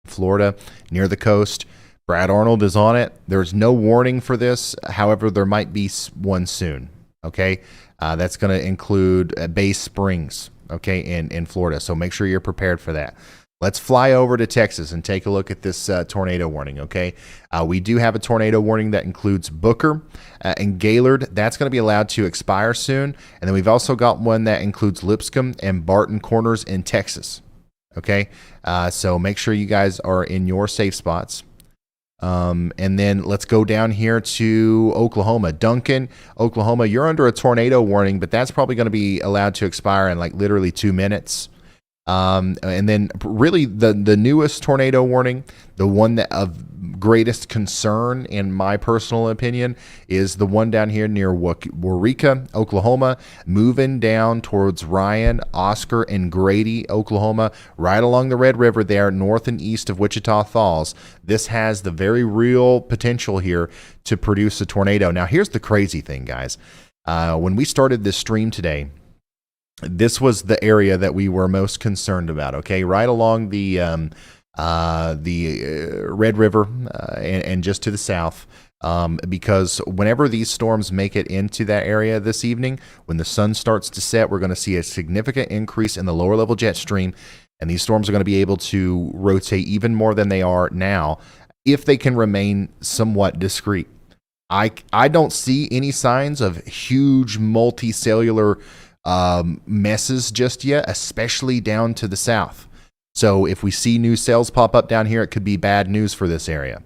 Florida, near the coast. Brad Arnold is on it. There's no warning for this. However, there might be one soon. Okay. That's going to include Bay Springs, okay, in Florida. So make sure you're prepared for that. Let's fly over to Texas and take a look at this tornado warning, okay? We do have a tornado warning that includes Booker and Gaylord. That's going to be allowed to expire soon. And then we've also got one that includes Lipscomb and Barton Corners in Texas, okay? So make sure you guys are in your safe spots. And then let's go down here to Oklahoma. Duncan, Oklahoma, you're under a tornado warning, but that's probably going to be allowed to expire in like literally 2 minutes. And then really the newest tornado warning, the one that of greatest concern in my personal opinion, is the one down here near Waurika, Oklahoma, moving down towards Ryan, Oscar, and Grady, Oklahoma, right along the Red River there, north and east of Wichita Falls. This has the very real potential here to produce a tornado. Now, here's the crazy thing, guys. When we started this stream today, this was the area that we were most concerned about, okay? Right along the Red River and just to the south, because whenever these storms make it into that area this evening, when the sun starts to set, we're going to see a significant increase in the lower level jet stream, and these storms are going to be able to rotate even more than they are now if they can remain somewhat discreet. I don't see any signs of huge multicellular messes just yet, especially down to the south. So if we see new cells pop up down here, it could be bad news for this area.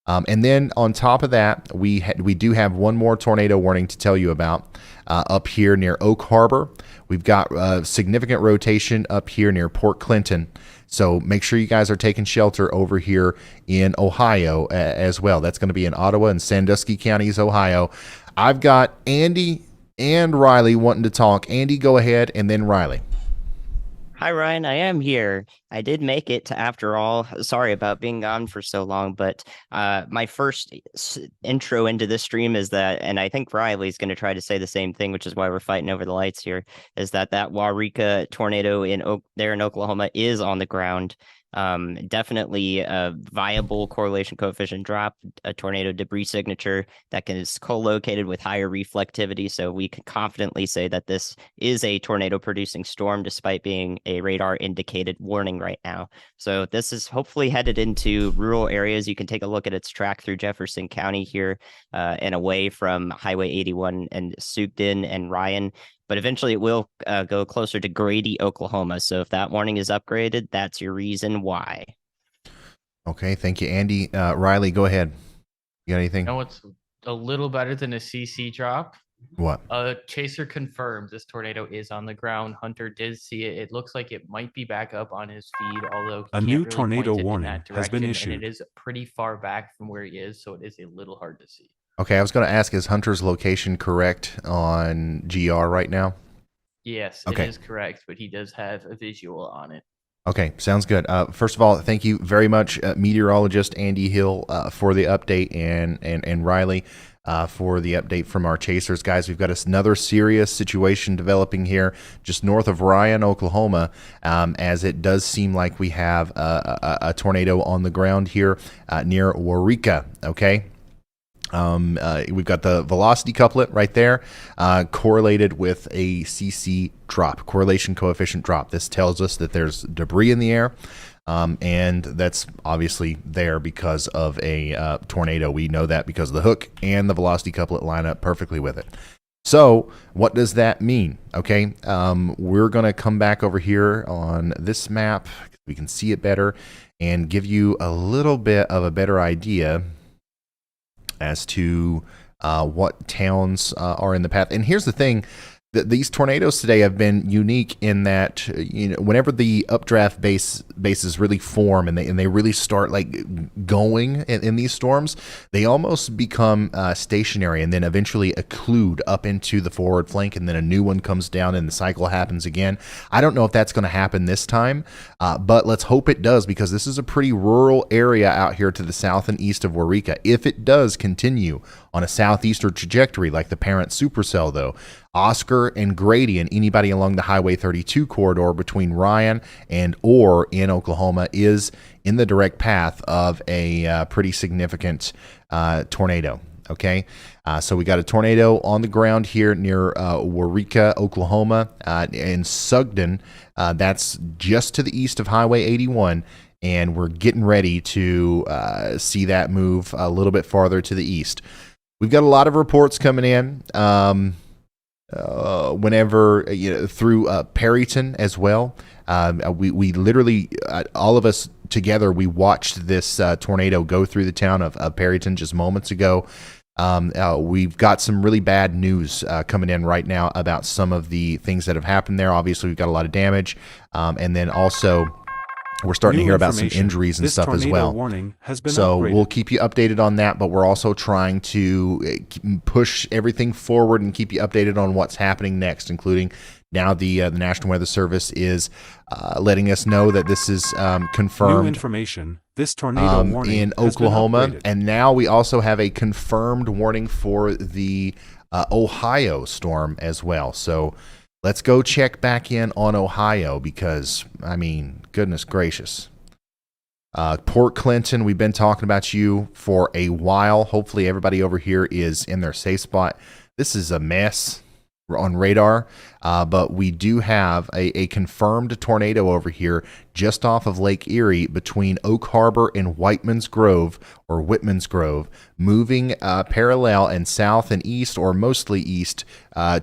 And then on top of that, we do have one more tornado warning to tell you about up here near Oak Harbor. We've got significant rotation up here near Port Clinton. So make sure you guys are taking shelter over here in Ohio as well. That's going to be in Ottawa and Sandusky counties, Ohio. I've got Andy and Riley wanting to talk. Andy, go ahead, and then Riley. Hi, Ryan. I am here. I did make it after all. Sorry about being gone for so long, but my first intro into this stream is that, and I think Riley's going to try to say the same thing, which is why we're fighting over the lights here, is that Waurika tornado there in Oklahoma is on the ground. Definitely a viable correlation coefficient drop, a tornado debris signature that is co-located with higher reflectivity. So we can confidently say that this is a tornado producing storm, despite being a radar indicated warning right now. So this is hopefully headed into rural areas. You can take a look at its track through Jefferson County here and away from Highway 81 and Sugden and Ryan. But eventually it will go closer to Grady, Oklahoma. So if that warning is upgraded, that's your reason why. Okay, thank you, Andy. Riley, go ahead. You got anything? No, it's a little better than a CC drop. What? Chaser confirms this tornado is on the ground. Hunter did see it. It looks like it might be back up on his feed, although a new tornado warning has been issued. And it is pretty far back from where he is, so it is a little hard to see. Okay, I was going to ask, is Hunter's location correct on GR right now? Yes, okay. It is correct, but he does have a visual on it. Okay, sounds good. First of all, thank you very much, meteorologist Andy Hill, for the update, and Riley for the update from our chasers. Guys, we've got another serious situation developing here just north of Ryan, Oklahoma, as it does seem like we have a tornado on the ground here near Waurika, okay? We've got the velocity couplet right there correlated with a CC drop, correlation coefficient drop. This tells us that there's debris in the air, and that's obviously there because of a tornado. We know that because the hook and the velocity couplet line up perfectly with it. So what does that mean? Okay, we're going to come back over here on this map. We can see it better and give you a little bit of a better idea as to what towns are in the path. And here's the thing, that these tornadoes today have been unique in that, whenever the updraft bases really form and they really start like going in these storms, they almost become stationary and then eventually occlude up into the forward flank, and then a new one comes down and the cycle happens again. I don't know if that's going to happen this time, but let's hope it does, because this is a pretty rural area out here to the south and east of Waurika. If it does continue on a southeastern trajectory like the parent supercell, though, Oscar and Grady and anybody along the Highway 32 corridor between Ryan and or in Oklahoma is in the direct path of a pretty significant tornado. Okay, so we got a tornado on the ground here near Waurika, Oklahoma, and Sugden. That's just to the east of Highway 81, and we're getting ready to see that move a little bit farther to the east. We've got a lot of reports coming in. Whenever through Perryton as well. We literally all of us together, we watched this tornado go through the town of Perryton just moments ago. We've got some really bad news coming in right now about some of the things that have happened there. Obviously, we've got a lot of damage, and then also we're starting to hear about some injuries and stuff as well. Warning has been so upgraded. we'll keep you updated on that, but we're also trying to push everything forward and keep you updated on what's happening next, including now the National Weather Service is letting us know that this is confirmed. New information. This tornado warning in has been Oklahoma, upgraded. and now we also have a confirmed warning for the Ohio storm as well. So let's go check back in on Ohio because, I mean, goodness gracious. Port Clinton, we've been talking about you for a while. Hopefully everybody over here is in their safe spot. This is a mess on radar, but we do have a confirmed tornado over here just off of Lake Erie between Oak Harbor and Whitman's Grove, moving parallel and south and east, or mostly east,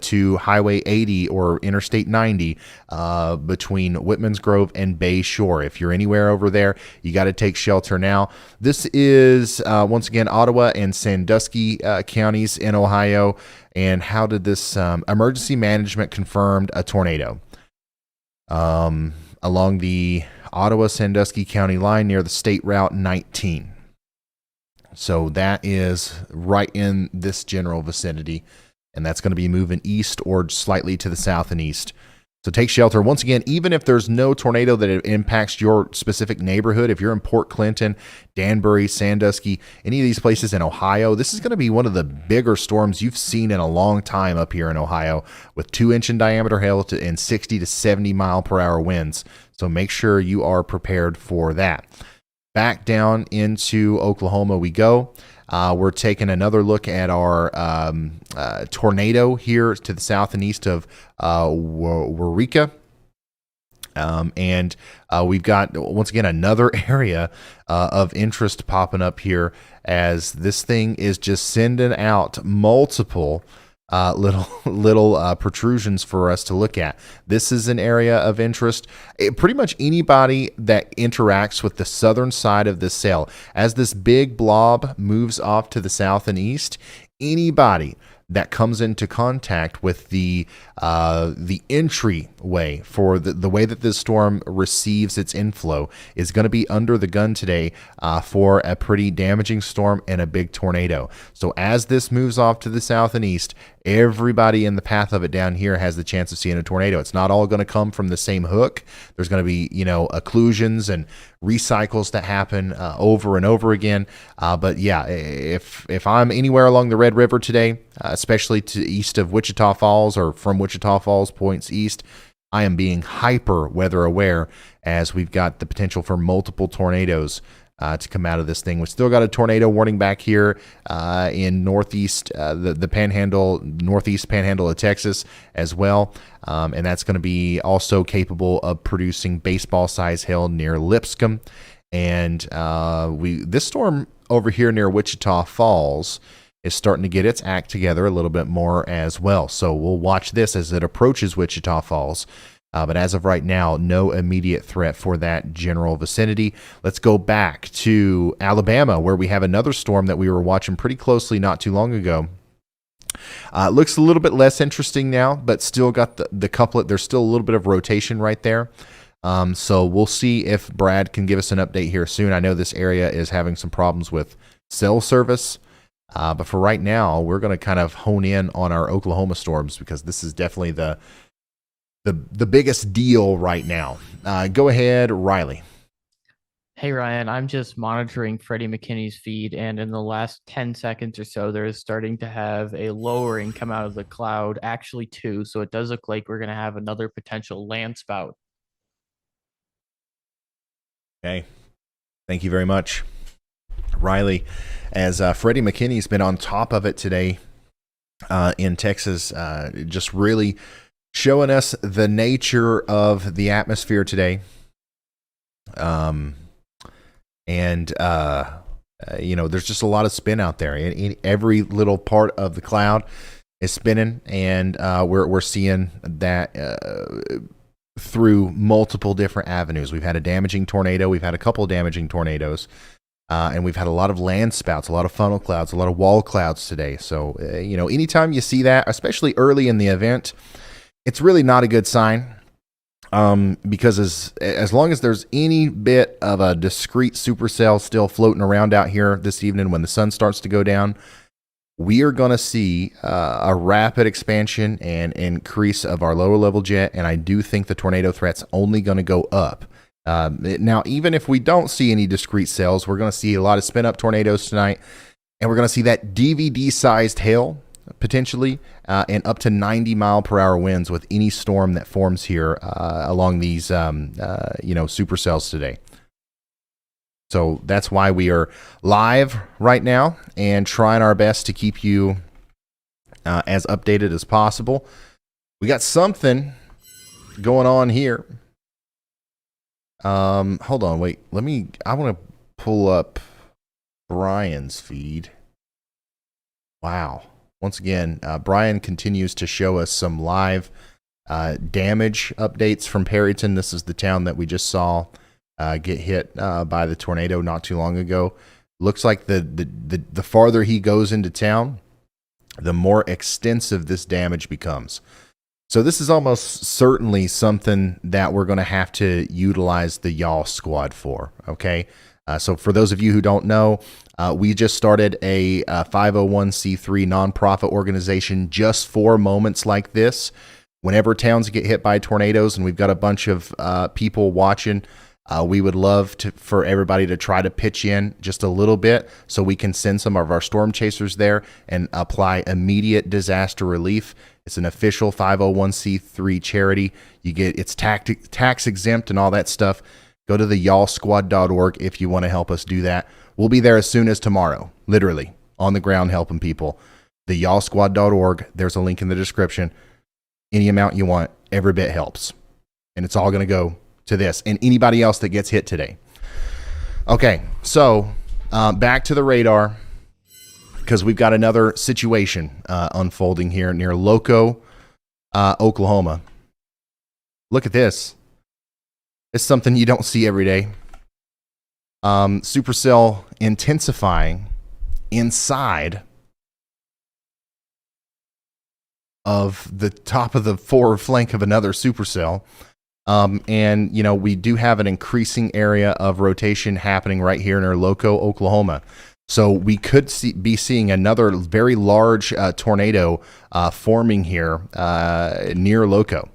to Highway 80 or Interstate 90 between Whitman's Grove and Bay Shore. If you're anywhere over there, you got to take shelter now. This is, once again, Ottawa and Sandusky counties in Ohio. And how did this emergency management confirmed a tornado along the Ottawa-Sandusky County line near the State Route 19. So that is right in this general vicinity, and that's going to be moving east or slightly to the south and east. So take shelter. Once again, even if there's no tornado that impacts your specific neighborhood, if you're in Port Clinton, Danbury, Sandusky, any of these places in Ohio, this is going to be one of the bigger storms you've seen in a long time up here in Ohio, with 2-inch in diameter hail and 60 to 70 mile per hour winds. So make sure you are prepared for that. Back down into Oklahoma we go. We're taking another look at our tornado here to the south and east of Waurika. And we've got, once again, another area of interest popping up here as this thing is just sending out multiple little protrusions for us to look at. This is an area of interest. Pretty much anybody that interacts with the southern side of this cell, as this big blob moves off to the south and east, anybody that comes into contact with the entryway for the way that this storm receives its inflow is going to be under the gun today for a pretty damaging storm and a big tornado. So as this moves off to the south and east, everybody in the path of it down here has the chance of seeing a tornado. It's not all going to come from the same hook. There's going to be, occlusions and recycles that happen over and over again. But yeah, if I'm anywhere along the Red River today, especially to east of Wichita Falls or from Wichita Falls points east, I am being hyper weather aware as we've got the potential for multiple tornadoes to come out of this thing. We still got a tornado warning back here in northeast, the panhandle, northeast panhandle of Texas as well. And that's going to be also capable of producing baseball size hail near Lipscomb. And this storm over here near Wichita Falls is starting to get its act together a little bit more as well. So we'll watch this as it approaches Wichita Falls. But as of right now, no immediate threat for that general vicinity. Let's go back to Alabama, where we have another storm that we were watching pretty closely not too long ago. Looks a little bit less interesting now, but still got the couplet. There's still a little bit of rotation right there. So we'll see if Brad can give us an update here soon. I know this area is having some problems with cell service. But for right now, we're going to kind of hone in on our Oklahoma storms because this is definitely the biggest deal right now. Go ahead, Riley. Hey Ryan, I'm just monitoring Freddie McKinney's feed, and in the last 10 seconds or so, there is starting to have a lowering come out of the cloud, actually two. So it does look like we're going to have another potential land spout. Okay. Thank you very much, Riley. As Freddie McKinney's been on top of it today in Texas, just really showing us the nature of the atmosphere today. There's just a lot of spin out there. In every little part of the cloud is spinning, and we're seeing that through multiple different avenues. We've had a damaging tornado. We've had a couple of damaging tornadoes. And we've had a lot of land spouts, a lot of funnel clouds, a lot of wall clouds today. So, anytime you see that, especially early in the event, it's really not a good sign. Because as long as there's any bit of a discrete supercell still floating around out here this evening when the sun starts to go down, we are going to see a rapid expansion and increase of our lower level jet. And I do think the tornado threat's only going to go up. Now, even if we don't see any discrete cells, we're going to see a lot of spin up tornadoes tonight, and we're going to see that DVD sized hail potentially, and up to 90-mile-per-hour winds with any storm that forms here along these, supercells today. So that's why we are live right now and trying our best to keep you as updated as possible. We got something going on here. Hold on, wait. I want to pull up Brian's feed. Wow. Once again, Brian continues to show us some live damage updates from Perryton. This is the town that we just saw get hit by the tornado not too long ago. Looks like the farther he goes into town, the more extensive this damage becomes. So this is almost certainly something that we're going to have to utilize the Y'all Squad for, okay? So for those of you who don't know, we just started a 501c3 nonprofit organization just for moments like this. Whenever towns get hit by tornadoes and we've got a bunch of people watching, we would love for everybody to try to pitch in just a little bit so we can send some of our storm chasers there and apply immediate disaster relief. It's an official 501c3 charity. It's tax exempt and all that stuff. Go to the y'allsquad.org if you want to help us do that. We'll be there as soon as tomorrow, literally on the ground helping people. The y'allsquad.org. There's a link in the description. Any amount you want, every bit helps. And it's all going to go to this and anybody else that gets hit today. Okay, so back to the radar because we've got another situation unfolding here near Loco, Oklahoma. Look at this. It's something you don't see every day. Supercell intensifying inside of the top of the forward flank of another supercell. And, we do have an increasing area of rotation happening right here near Loco, Oklahoma. So we could be seeing another very large tornado forming here near Loco.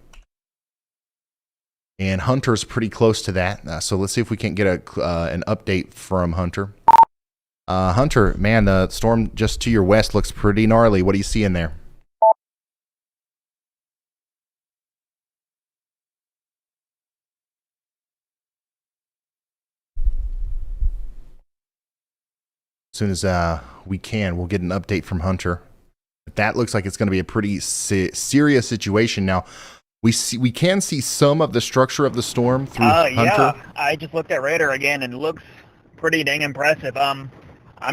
And Hunter's pretty close to that. So let's see if we can't get an update from Hunter. Hunter, man, the storm just to your west looks pretty gnarly. What do you see in there? As soon as we can, we'll get an update from Hunter. But that looks like it's going to be a pretty serious situation. Now, we can see some of the structure of the storm through Hunter. Yeah, I just looked at radar again and it looks pretty dang impressive. I'm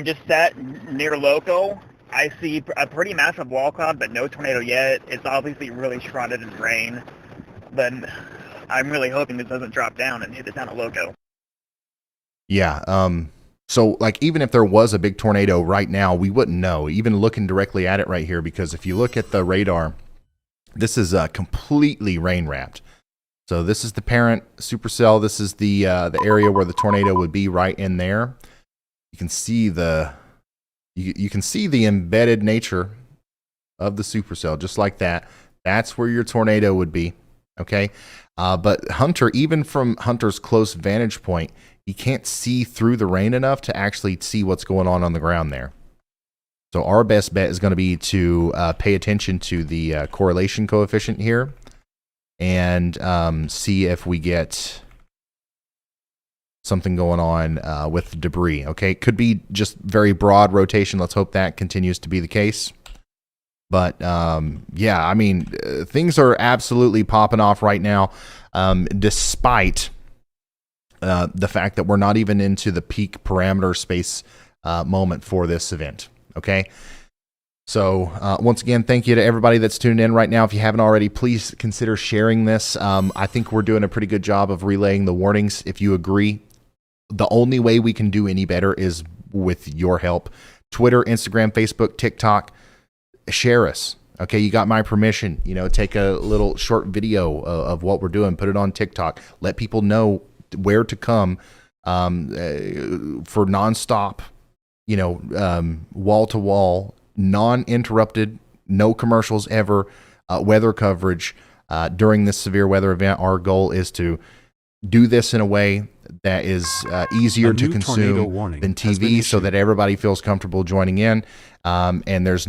just sat near Loco. I see a pretty massive wall cloud, but no tornado yet. It's obviously really shrouded in rain. But I'm really hoping this doesn't drop down and hit the town of Loco. Yeah, so, even if there was a big tornado right now, we wouldn't know, even looking directly at it right here, because if you look at the radar, this is completely rain-wrapped. So this is the parent supercell. This is the area where the tornado would be right in there. You can see you can see the embedded nature of the supercell, just like that. That's where your tornado would be. Okay. But Hunter, even from Hunter's close vantage point, he can't see through the rain enough to actually see what's going on the ground there. So our best bet is going to be to pay attention to the correlation coefficient here and see if we get something going on with debris. Okay, it could be just very broad rotation. Let's hope that continues to be the case. But yeah, I mean, things are absolutely popping off right now, despite the fact that we're not even into the peak parameter space moment for this event. Okay. So once again, thank you to everybody that's tuned in right now. If you haven't already, please consider sharing this. I think we're doing a pretty good job of relaying the warnings. If you agree, the only way we can do any better is with your help. Twitter, Instagram, Facebook, TikTok, share us. Okay, you got my permission. You know, take a little short video of what we're doing, put it on TikTok, let people know where to come for nonstop, wall to wall, non-interrupted, no commercials ever, weather coverage during this severe weather event. Our goal is to do this in a way that is easier to consume than TV, so that everybody feels comfortable joining in. And there's